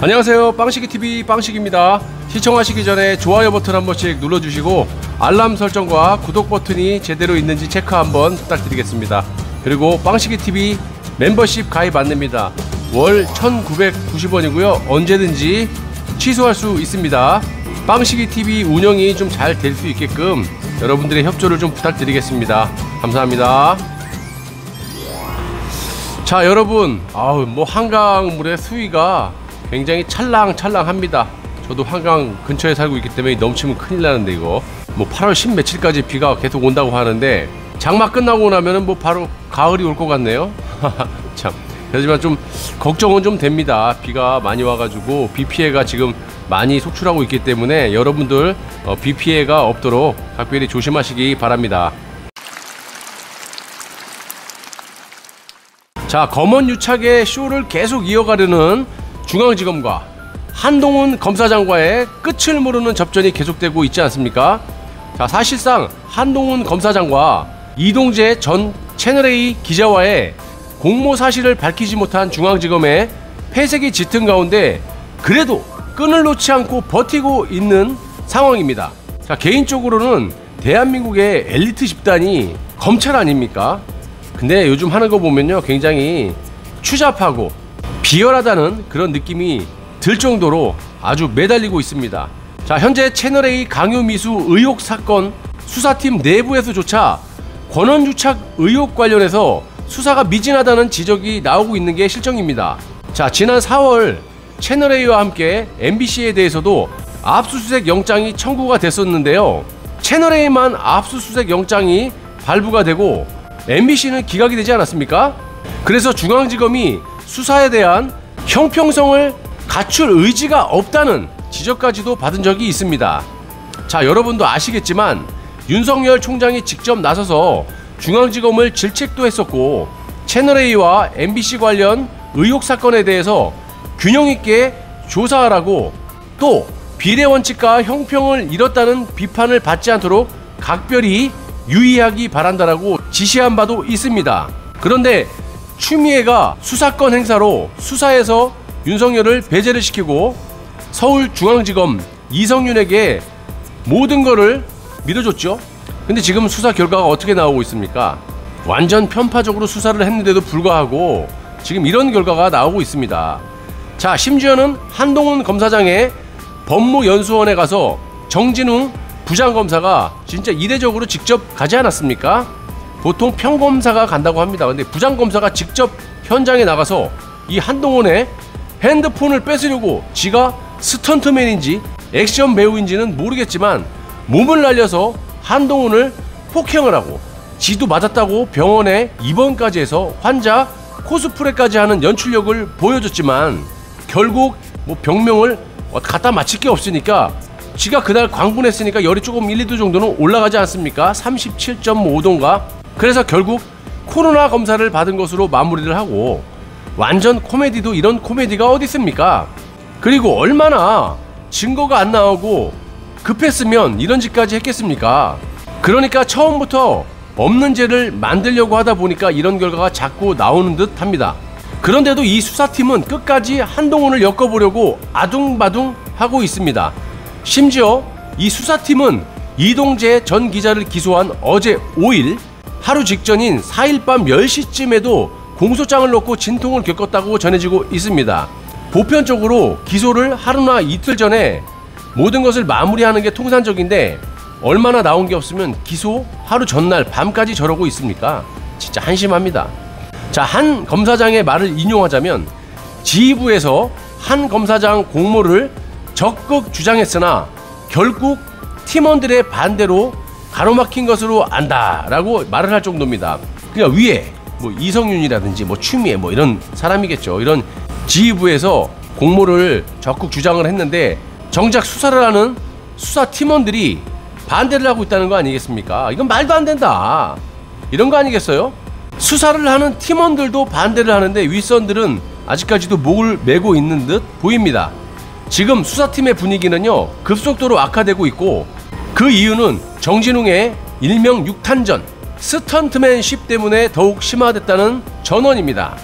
안녕하세요, 빵식이TV 빵식입니다. 시청하시기 전에 좋아요 버튼 한 번씩 눌러주시고 알람 설정과 구독 버튼이 제대로 있는지 체크 한번 부탁드리겠습니다. 그리고 빵식이TV 멤버십 가입 안내입니다. 월 1990원이고요 언제든지 취소할 수 있습니다. 빵식이TV 운영이 좀 잘 될 수 있게끔 여러분들의 협조를 좀 부탁드리겠습니다. 감사합니다. 자, 여러분, 한강물의 수위가 굉장히 찰랑찰랑합니다. 저도 한강 근처에 살고 있기 때문에 넘치면 큰일 나는데, 이거 8월 10 며칠까지 비가 계속 온다고 하는데 장마 끝나고 나면은 바로 가을이 올 것 같네요. 참, 하지만 좀 걱정은 좀 됩니다. 비가 많이 와가지고 비 피해가 지금 많이 속출하고 있기 때문에 여러분들 비 피해가 없도록 각별히 조심하시기 바랍니다. 자, 검언 유착의 쇼를 계속 이어가려는 중앙지검과 한동훈 검사장과의 끝을 모르는 접전이 계속되고 있지 않습니까? 자, 사실상 한동훈 검사장과 이동재 전 채널A 기자와의 공모 사실을 밝히지 못한 중앙지검의 패색이 짙은 가운데 그래도 끈을 놓지 않고 버티고 있는 상황입니다. 자, 개인적으로는 대한민국의 엘리트 집단이 검찰 아닙니까? 근데 요즘 하는 거 보면요, 굉장히 추잡하고 비열하다는 그런 느낌이 들 정도로 아주 매달리고 있습니다. 자, 현재 채널A 강요미수 의혹 사건 수사팀 내부에서조차 권한유착 의혹 관련해서 수사가 미진하다는 지적이 나오고 있는 게 실정입니다. 자, 지난 4월 채널A와 함께 MBC에 대해서도 압수수색 영장이 청구가 됐었는데요. 채널A만 압수수색 영장이 발부가 되고 MBC는 기각이 되지 않았습니까? 그래서 중앙지검이 수사에 대한 형평성을 갖출 의지가 없다는 지적까지도 받은 적이 있습니다. 자, 여러분도 아시겠지만 윤석열 총장이 직접 나서서 중앙지검을 질책도 했었고 채널A와 MBC 관련 의혹 사건에 대해서 균형 있게 조사하라고, 또 비례 원칙과 형평을 잃었다는 비판을 받지 않도록 각별히 유의하기 바란다라고 지시한 바도 있습니다. 그런데 추미애가 수사권 행사로 수사에서 윤석열을 배제를 시키고 서울중앙지검 이성윤에게 모든 거를 믿어줬죠. 근데 지금 수사 결과가 어떻게 나오고 있습니까? 완전 편파적으로 수사를 했는데도 불구하고 지금 이런 결과가 나오고 있습니다. 자, 심지어는 한동훈 검사장의 법무연수원에 가서 정진웅 부장검사가 진짜 이례적으로 직접 가지 않았습니까? 보통 평검사가 간다고 합니다. 근데 부장검사가 직접 현장에 나가서 이 한동훈의 핸드폰을 뺏으려고, 지가 스턴트맨인지 액션 배우인지는 모르겠지만 몸을 날려서 한동훈을 폭행을 하고, 지도 맞았다고 병원에 입원까지 해서 환자 코스프레까지 하는 연출력을 보여줬지만 결국 병명을 갖다 맞힐 게 없으니까, 지가 그날 광분했으니까 열이 조금 1, 2도 정도는 올라가지 않습니까? 37.5도인가? 그래서 결국 코로나 검사를 받은 것으로 마무리를 하고, 완전 코미디도 이런 코미디가 어디 있습니까? 그리고 얼마나 증거가 안 나오고 급했으면 이런 짓까지 했겠습니까? 그러니까 처음부터 없는 죄를 만들려고 하다 보니까 이런 결과가 자꾸 나오는 듯 합니다. 그런데도 이 수사팀은 끝까지 한동훈을 엮어보려고 아둥바둥 하고 있습니다. 심지어 이 수사팀은 이동재 전 기자를 기소한 어제 5일 하루 직전인 4일 밤 10시쯤에도 공소장을 놓고 진통을 겪었다고 전해지고 있습니다. 보편적으로 기소를 하루나 이틀 전에 모든 것을 마무리하는 게 통상적인데 얼마나 나온 게 없으면 기소 하루 전날 밤까지 저러고 있습니까? 진짜 한심합니다. 자, 한 검사장의 말을 인용하자면 지휘부에서 한 검사장 공모를 적극 주장했으나 결국 팀원들의 반대로 가로막힌 것으로 안다라고 말을 할 정도입니다. 그러니까 위에 이성윤이라든지 추미애 이런 사람이겠죠. 이런 지휘부에서 공모를 적극 주장을 했는데 정작 수사를 하는 수사 팀원들이 반대를 하고 있다는 거 아니겠습니까? 이건 말도 안 된다, 이런 거 아니겠어요? 수사를 하는 팀원들도 반대를 하는데 윗선들은 아직까지도 목을 메고 있는 듯 보입니다. 지금 수사팀의 분위기는요 급속도로 악화되고 있고, 그 이유는 정진웅의 일명 육탄전, 스턴트맨십 때문에 더욱 심화됐다는 전언입니다.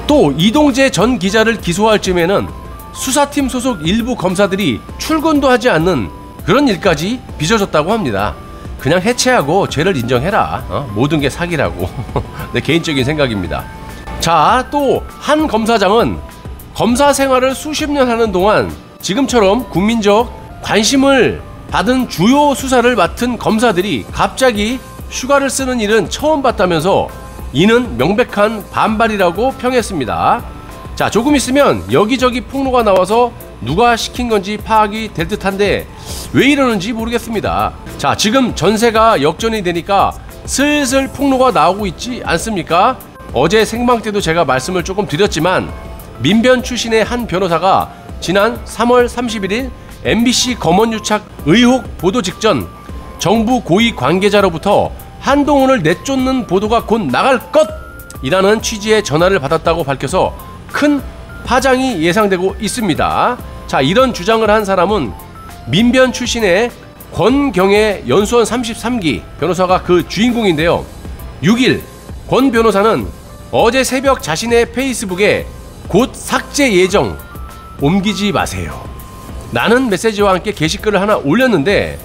또 이동재 전 기자를 기소할 즈음에는 수사팀 소속 일부 검사들이 출근도 하지 않는 그런 일까지 빚어졌다고 합니다. 그냥 해체하고 죄를 인정해라. 모든 게 사기라고. 내 개인적인 생각입니다. 자, 또 한 검사장은 검사 생활을 수십 년 하는 동안 지금처럼 국민적 관심을 받은 주요 수사를 맡은 검사들이 갑자기 휴가를 쓰는 일은 처음 봤다면서 이는 명백한 반발이라고 평했습니다. 자, 조금 있으면 여기저기 폭로가 나와서 누가 시킨 건지 파악이 될 듯한데 왜 이러는지 모르겠습니다. 자, 지금 전세가 역전이 되니까 슬슬 폭로가 나오고 있지 않습니까? 어제 생방 때도 제가 말씀을 조금 드렸지만 민변 출신의 한 변호사가 지난 3월 31일 MBC 검언유착 의혹 보도 직전 정부 고위 관계자로부터 한동훈을 내쫓는 보도가 곧 나갈 것이라는 취지의 전화를 받았다고 밝혀서 큰 파장이 예상되고 있습니다. 자, 이런 주장을 한 사람은 민변 출신의 권경애 연수원 33기 변호사가 그 주인공인데요. 6일 권 변호사는 어제 새벽 자신의 페이스북에 곧 삭제 예정, 옮기지 마세요 라는 메시지와 함께 게시글을 하나 올렸는데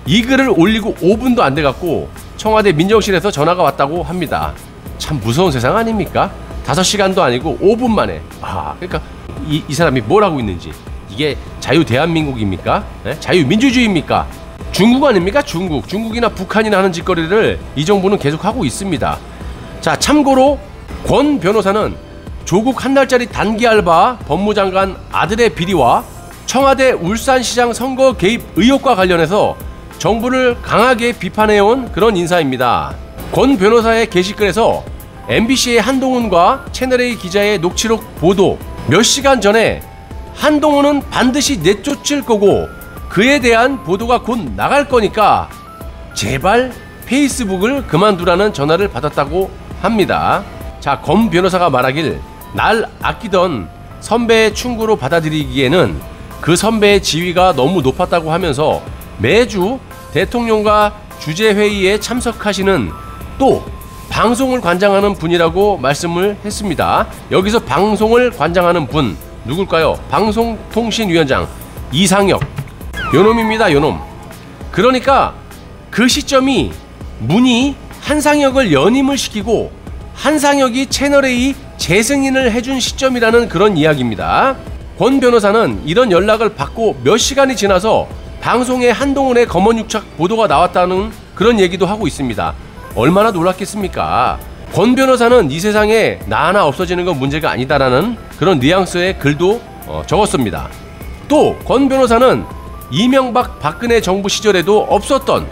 이 글을 올리고 5분도 안 돼갖고 청와대 민정실에서 전화가 왔다고 합니다. 참 무서운 세상 아닙니까? 5시간도 아니고 5분 만에. 그러니까 이 사람이 뭘 하고 있는지. 이게 자유 대한민국입니까? 네? 자유민주주의입니까? 중국 아닙니까? 중국이나 북한이나 하는 짓거리를 이 정부는 계속 하고 있습니다. 자, 참고로 권 변호사는 조국 한 달짜리 단기 알바 법무장관 아들의 비리와 청와대 울산시장 선거 개입 의혹과 관련해서 정부를 강하게 비판해온 그런 인사입니다. 권 변호사의 게시글에서 MBC의 한동훈과 채널A 기자의 녹취록 보도 몇 시간 전에 한동훈은 반드시 내쫓을 거고 그에 대한 보도가 곧 나갈 거니까 제발 페이스북을 그만두라는 전화를 받았다고 합니다. 자, 권 변호사가 말하길 날 아끼던 선배의 충고로 받아들이기에는 그 선배의 지위가 너무 높았다고 하면서 매주 대통령과 주재회의에 참석하시는 또 방송을 관장하는 분이라고 말씀을 했습니다. 여기서 방송을 관장하는 분 누굴까요? 방송통신위원장 이상혁 요놈입니다. 요놈. 그러니까 그 시점이 문희 한상혁을 연임을 시키고 한상혁이 채널A 재승인을 해준 시점이라는 그런 이야기입니다. 권 변호사는 이런 연락을 받고 몇 시간이 지나서 방송에 한동훈의 검언유착 보도가 나왔다는 그런 얘기도 하고 있습니다. 얼마나 놀랐겠습니까? 권 변호사는 이 세상에 나 하나 없어지는 건 문제가 아니다라는 그런 뉘앙스의 글도 적었습니다. 또 권 변호사는 이명박 박근혜 정부 시절에도 없었던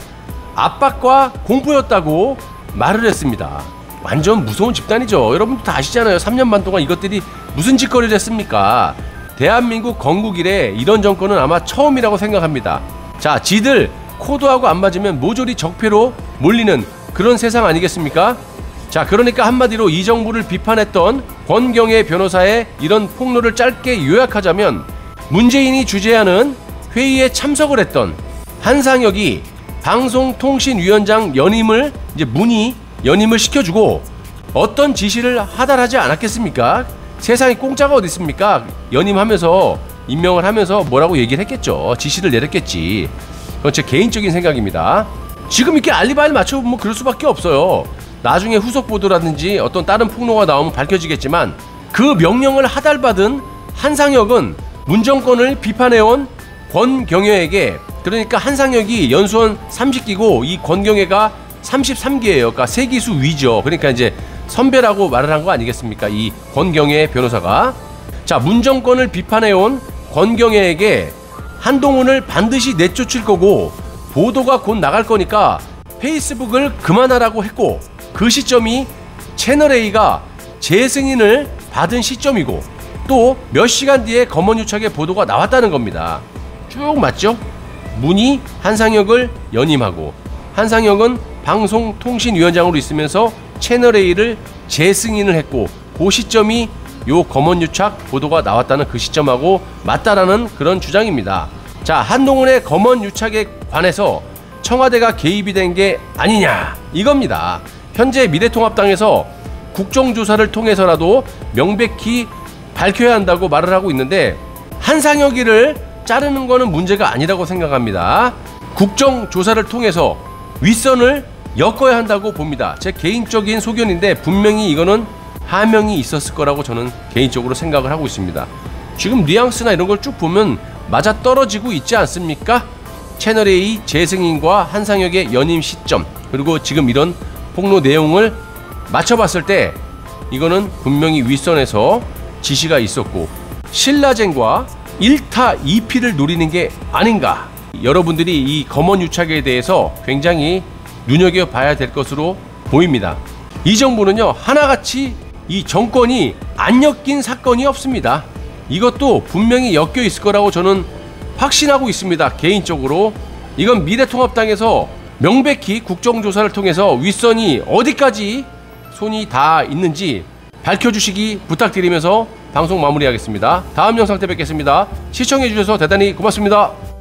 압박과 공포였다고 말을 했습니다. 완전 무서운 집단이죠. 여러분도 다 아시잖아요. 3년 반 동안 이것들이 무슨 짓거리를 했습니까? 대한민국 건국 이래 이런 정권은 아마 처음이라고 생각합니다. 자, 지들 코드하고 안 맞으면 모조리 적폐로 몰리는 그런 세상 아니겠습니까? 자, 그러니까 한마디로 이 정부를 비판했던 권경애 변호사의 이런 폭로를 짧게 요약하자면 문재인이 주재하는 회의에 참석을 했던 한상혁이 방송통신위원장 연임을 이제 문희 연임을 시켜주고 어떤 지시를 하달하지 않았겠습니까? 세상에 공짜가 어디 있습니까? 연임하면서 임명을 하면서 뭐라고 얘기를 했겠죠. 지시를 내렸겠지. 그건 제 개인적인 생각입니다. 지금 이렇게 알리바이를 맞춰보면 그럴 수밖에 없어요. 나중에 후속 보도라든지 어떤 다른 폭로가 나오면 밝혀지겠지만 그 명령을 하달받은 한상혁은 문정권을 비판해온 권경애에게, 그러니까 한상혁이 연수원 30기고 이 권경애가 33기예요. 그러니까 3기수 위죠. 그러니까 이제 선배라고 말을 한 거 아니겠습니까? 이 권경애 변호사가. 자, 문정권을 비판해온 권경애에게 한동훈을 반드시 내쫓을 거고 보도가 곧 나갈 거니까 페이스북을 그만하라고 했고, 그 시점이 채널A가 재승인을 받은 시점이고 또 몇 시간 뒤에 검언유착의 보도가 나왔다는 겁니다. 쭉 맞죠? 문희 한상혁을 연임하고 한상혁은 방송통신위원장으로 있으면서 채널A를 재승인을 했고 그 시점이 요 검언유착 보도가 나왔다는 그 시점하고 맞다라는 그런 주장입니다. 자, 한동훈의 검언유착에 관해서 청와대가 개입이 된 게 아니냐 이겁니다. 현재 미래통합당에서 국정조사를 통해서라도 명백히 밝혀야 한다고 말을 하고 있는데 한상혁이를 자르는 거는 문제가 아니라고 생각합니다. 국정조사를 통해서 윗선을 엮어야 한다고 봅니다. 제 개인적인 소견인데 분명히 이거는 하명이 있었을 거라고 저는 개인적으로 생각을 하고 있습니다. 지금 뉘앙스나 이런 걸 쭉 보면 맞아떨어지고 있지 않습니까? 채널A 재승인과 한상혁의 연임 시점, 그리고 지금 이런 폭로 내용을 맞춰봤을 때 이거는 분명히 윗선에서 지시가 있었고 신라젠과 1타 2피를 노리는 게 아닌가. 여러분들이 이 검언유착에 대해서 굉장히 눈여겨봐야 될 것으로 보입니다. 이 정부는요 하나같이 이 정권이 안 엮인 사건이 없습니다. 이것도 분명히 엮여 있을 거라고 저는 확신하고 있습니다. 개인적으로 이건 미래통합당에서 명백히 국정조사를 통해서 윗선이 어디까지 손이 다 있는지 밝혀주시기 부탁드리면서 방송 마무리하겠습니다. 다음 영상 때 뵙겠습니다. 시청해주셔서 대단히 고맙습니다.